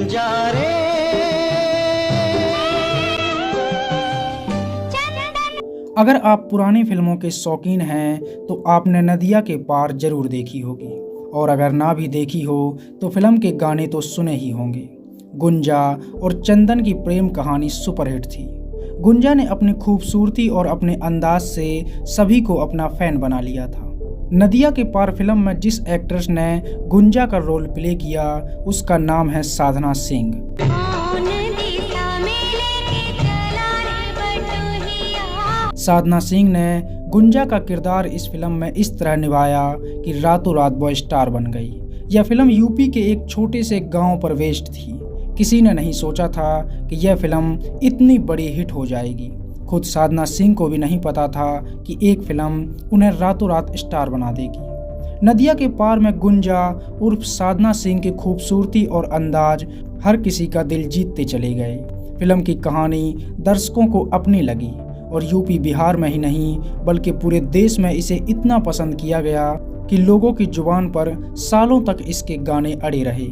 गुंजा रे। अगर आप पुरानी फिल्मों के शौकीन हैं तो आपने नदिया के पार जरूर देखी होगी, और अगर ना भी देखी हो तो फिल्म के गाने तो सुने ही होंगे। गुंजा और चंदन की प्रेम कहानी सुपरहिट थी। गुंजा ने अपनी खूबसूरती और अपने अंदाज से सभी को अपना फैन बना लिया था। नदिया के पार फिल्म में जिस एक्ट्रेस ने गुंजा का रोल प्ले किया उसका नाम है साधना सिंह। साधना सिंह ने गुंजा का किरदार इस फिल्म में इस तरह निभाया कि रातों रात वो स्टार बन गई। यह फिल्म यूपी के एक छोटे से गांव पर बेस्ड थी। किसी ने नहीं सोचा था कि यह फिल्म इतनी बड़ी हिट हो जाएगी। खुद साधना सिंह को भी नहीं पता था कि एक फिल्म उन्हें रातों रात स्टार बना देगी। नदिया के पार में गुंजा उर्फ साधना सिंह की खूबसूरती और अंदाज हर किसी का दिल जीतते चले गए। फिल्म की कहानी दर्शकों को अपनी लगी और यूपी बिहार में ही नहीं बल्कि पूरे देश में इसे इतना पसंद किया गया कि लोगों की जुबान पर सालों तक इसके गाने अड़े रहे।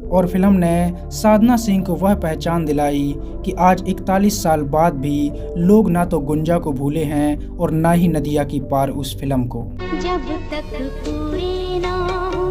और फिल्म ने साधना सिंह को वह पहचान दिलाई कि आज 41 साल बाद भी लोग ना तो गुंजा को भूले हैं और ना ही नदिया की पार उस फिल्म को। जब तक पूरी ना हो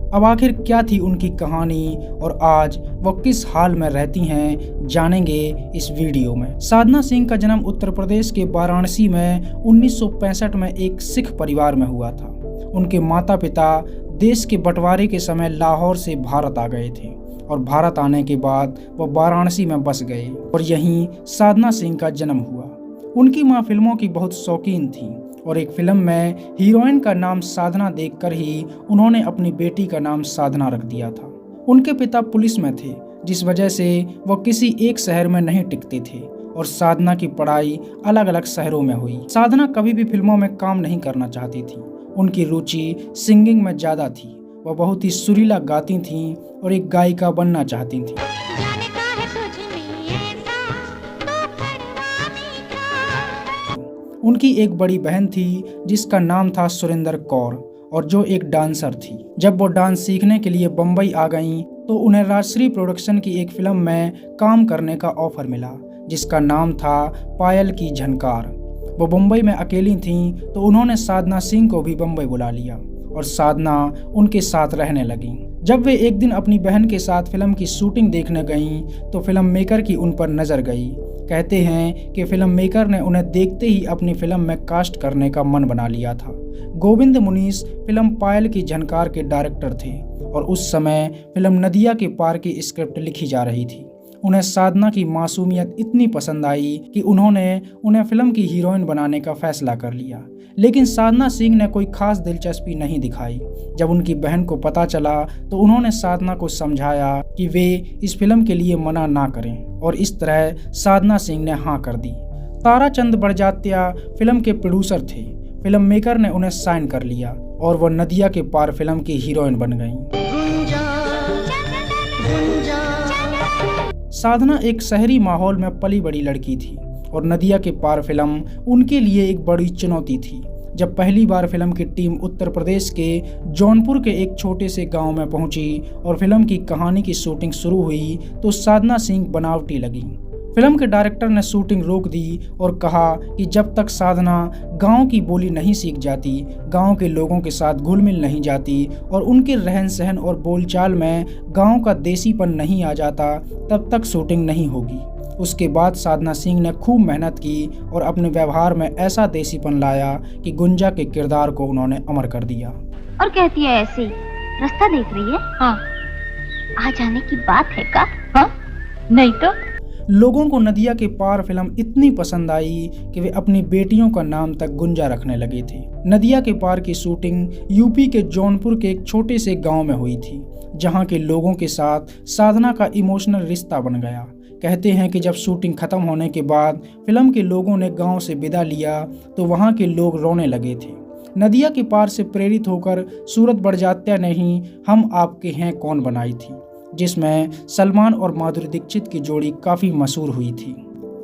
अब आखिर क्या थी उनकी कहानी और आज वो किस हाल में रहती हैं, जानेंगे इस वीडियो में। साधना सिंह का जन्म उत्तर प्रदेश के वाराणसी में 1965 में एक सिख परिवार में हुआ था। उनके माता पिता देश के बंटवारे के समय लाहौर से भारत आ गए थे और भारत आने के बाद वो वाराणसी में बस गए और यहीं साधना सिंह का जन्म हुआ। उनकी मां फिल्मों की बहुत शौकीन थी और एक फिल्म में हीरोइन का नाम साधना देखकर ही उन्होंने अपनी बेटी का नाम साधना रख दिया था। उनके पिता पुलिस में थे, जिस वजह से वो किसी एक शहर में नहीं टिकते थे और साधना की पढ़ाई अलग अलग शहरों में हुई। साधना कभी भी फिल्मों में काम नहीं करना चाहती थी। उनकी रुचि सिंगिंग में ज़्यादा थी। वह बहुत ही सुरीला गाती थीं और एक गायिका बनना चाहती थीं। उनकी एक बड़ी बहन थी जिसका नाम था सुरेंद्र कौर और जो एक डांसर थी। जब वो डांस सीखने के लिए बम्बई आ गईं तो उन्हें राजश्री प्रोडक्शन की एक फिल्म में काम करने का ऑफर मिला जिसका नाम था पायल की झनकार। वो बम्बई में अकेली थीं तो उन्होंने साधना सिंह को भी बम्बई बुला लिया और साधना उनके साथ रहने लगी। जब वे एक दिन अपनी बहन के साथ फिल्म की शूटिंग देखने गईं तो फिल्म मेकर की उन पर नज़र गई। कहते हैं कि फिल्म मेकर ने उन्हें देखते ही अपनी फिल्म में कास्ट करने का मन बना लिया था। गोविंद मुनीस फिल्म पायल की झनकार के डायरेक्टर थे और उस समय फिल्म नदिया के पार की स्क्रिप्ट लिखी जा रही थी। उन्हें साधना की मासूमियत इतनी पसंद आई कि उन्होंने उन्हें फिल्म की हीरोइन बनाने का फैसला कर लिया। लेकिन साधना सिंह ने कोई खास दिलचस्पी नहीं दिखाई। जब उनकी बहन को पता चला तो उन्होंने साधना को समझाया कि वे इस फिल्म के लिए मना ना करें और इस तरह साधना सिंह ने हाँ कर दी। ताराचंद बड़जात्या फिल्म के प्रोड्यूसर थे। फिल्म मेकर ने उन्हें साइन कर लिया और वो नदिया के पार फिल्म की हीरोइन बन गईं। साधना एक शहरी माहौल में पली बड़ी लड़की थी और नदिया के पार फिल्म उनके लिए एक बड़ी चुनौती थी। जब पहली बार फिल्म की टीम उत्तर प्रदेश के जौनपुर के एक छोटे से गांव में पहुंची और फिल्म की कहानी की शूटिंग शुरू हुई तो साधना सिंह बनावटी लगी। फिल्म के डायरेक्टर ने शूटिंग रोक दी और कहा कि जब तक साधना गांव की बोली नहीं सीख जाती, गांव के लोगों के साथ घुल मिल नहीं जाती और उनके रहन सहन और बोलचाल में गांव का देसीपन नहीं आ जाता, तब तक शूटिंग नहीं होगी। उसके बाद साधना सिंह ने खूब मेहनत की और अपने व्यवहार में ऐसा देसीपन लाया कि गुंजा के किरदार को उन्होंने अमर कर दिया। और कहती है ऐसे रास्ता देख रही है। हाँ, आ जाने की बात है का? हाँ, नहीं तो। लोगों को नदिया के पार फिल्म इतनी पसंद आई कि वे अपनी बेटियों का नाम तक गुंजा रखने लगे थे। नदिया के पार की शूटिंग यूपी के जौनपुर के एक छोटे से गांव में हुई थी, जहां के लोगों के साथ साधना का इमोशनल रिश्ता बन गया। कहते हैं कि जब शूटिंग खत्म होने के बाद फिल्म के लोगों ने गांव से विदा लिया तो वहां के लोग रोने लगे थे। नदिया के पार से प्रेरित होकर सूरत बड़जात्या ने ही हम आपके हैं कौन बनाई थी, जिसमें सलमान और माधुरी दीक्षित की जोड़ी काफ़ी मशहूर हुई थी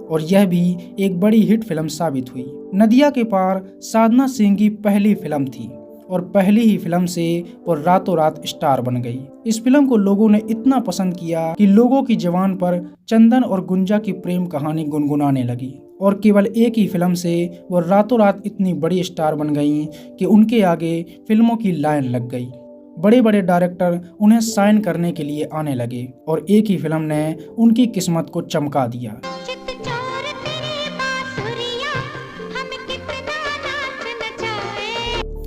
और यह भी एक बड़ी हिट फिल्म साबित हुई। नदिया के पार साधना सिंह की पहली फिल्म थी और पहली ही फिल्म से वो रातों रात स्टार बन गई। इस फिल्म को लोगों ने इतना पसंद किया कि लोगों की जुबान पर चंदन और गुंजा की प्रेम कहानी गुनगुनाने लगी और केवल एक ही फिल्म से वो रातों रात इतनी बड़ी स्टार बन गई कि उनके आगे फिल्मों की लाइन लग गई। बड़े बड़े डायरेक्टर उन्हें साइन करने के लिए आने लगे और एक ही फिल्म ने उनकी किस्मत को चमका दिया।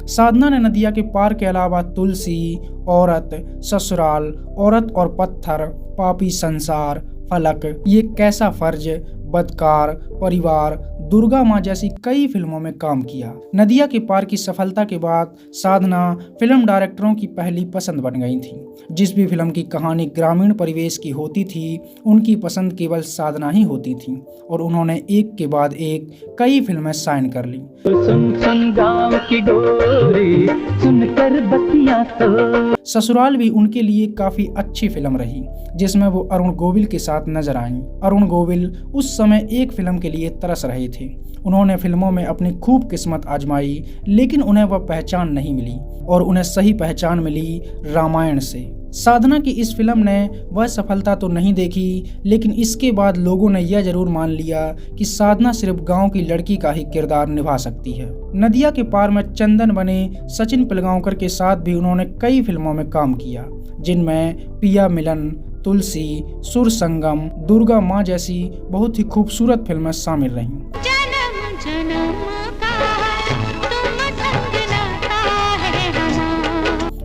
साधना ने नदिया के पार के अलावा तुलसी, औरत, ससुराल, औरत और पत्थर, पापी संसार, फलक, ये कैसा फर्ज, बदकार, परिवार, दुर्गा माँ जैसी कई फिल्मों में काम किया। नदिया के पार की सफलता के बाद साधना फिल्म डायरेक्टरों की पहली पसंद बन गई थी। जिस भी फिल्म की कहानी ग्रामीण परिवेश की होती थी, उनकी पसंद केवल साधना ही होती थी और उन्होंने एक के बाद एक कई फिल्में साइन कर ली। सुन गाँव की डोरी, सुनकर बतिया तो। ससुराल भी उनके लिए काफी अच्छी फिल्म रही, जिसमें वो अरुण गोविल के साथ नजर आईं। अरुण गोविल उस समय एक फिल्म के लिए तरस रहे थे। उन्होंने फिल्मों में अपनी खूब किस्मत आजमाई, लेकिन उन्हें वह पहचान नहीं मिली और उन्हें सही पहचान मिली रामायण से। साधना की इस फिल्म ने वह सफलता तो नहीं देखी, लेकिन इसके बाद लोगों ने यह जरूर मान लिया कि साधना सिर्फ गांव की लड़की का ही किरदार निभा सकती है। नदिया के पार में चंदन बने सचिन पिलगांवकर के साथ भी उन्होंने कई फिल्मों में काम किया, जिनमें पिया मिलन, तुलसी, सुर संगम, दुर्गा माँ जैसी बहुत ही खूबसूरत फिल्में शामिल रहीं।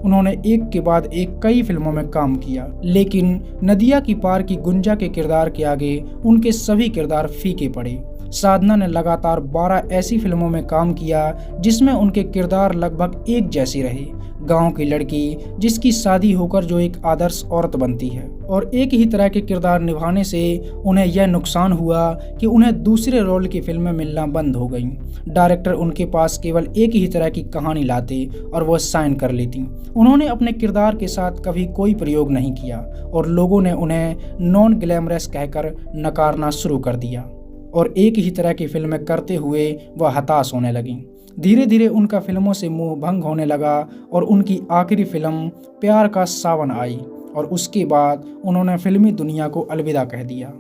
उन्होंने एक के बाद एक कई फिल्मों में काम किया, लेकिन नदिया की पार की गुंजा के किरदार के आगे उनके सभी किरदार फीके पड़े। साधना ने लगातार 12 ऐसी फिल्मों में काम किया जिसमें उनके किरदार लगभग एक जैसी रहे। गांव की लड़की जिसकी शादी होकर जो एक आदर्श औरत बनती है, और एक ही तरह के किरदार निभाने से उन्हें यह नुकसान हुआ कि उन्हें दूसरे रोल की फिल्में मिलना बंद हो गईं। डायरेक्टर उनके पास केवल एक ही तरह की कहानी लाते और वह साइन कर लेती। उन्होंने अपने किरदार के साथ कभी कोई प्रयोग नहीं किया और लोगों ने उन्हें नॉन ग्लैमरस कहकर नकारना शुरू कर दिया और एक ही तरह की फिल्में करते हुए वह हताश होने लगी। धीरे धीरे उनका फिल्मों से मोह भंग होने लगा और उनकी आखिरी फिल्म प्यार का सावन आई और उसके बाद उन्होंने फिल्मी दुनिया को अलविदा कह दिया।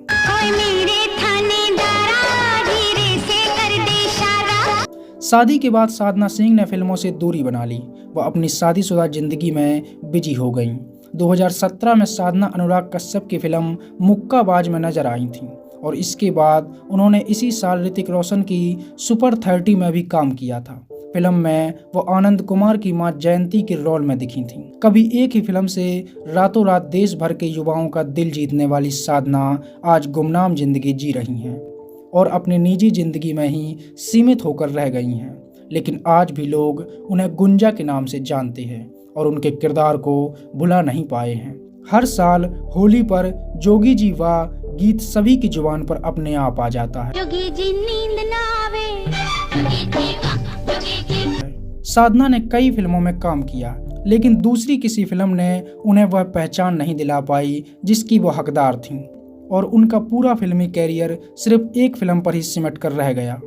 शादी के बाद साधना सिंह ने फिल्मों से दूरी बना ली। वह अपनी शादीशुदा जिंदगी में बिजी हो गईं। 2017 में साधना अनुराग कश्यप की फिल्म मुक्काबाज में नजर आई थीं और इसके बाद उन्होंने इसी साल ऋतिक रोशन की सुपर 30 में भी काम किया था। फिल्म में वो आनंद कुमार की मां जयंती के रोल में दिखी थीं। कभी एक ही फिल्म से रातों रात देश भर के युवाओं का दिल जीतने वाली साधना आज गुमनाम जिंदगी जी रही हैं और अपनी निजी जिंदगी में ही सीमित होकर रह गई हैं, लेकिन आज भी लोग उन्हें गुंजा के नाम से जानते हैं और उनके किरदार को भुला नहीं पाए हैं। हर साल होली पर जोगी जी वाह गीत सभी की जुबान पर अपने आप आ जाता है। जोगी जी नींद ना आवे। साधना ने कई फिल्मों में काम किया, लेकिन दूसरी किसी फिल्म ने उन्हें वह पहचान नहीं दिला पाई जिसकी वो हकदार थीं और उनका पूरा फिल्मी कैरियर सिर्फ एक फिल्म पर ही सिमट कर रह गया।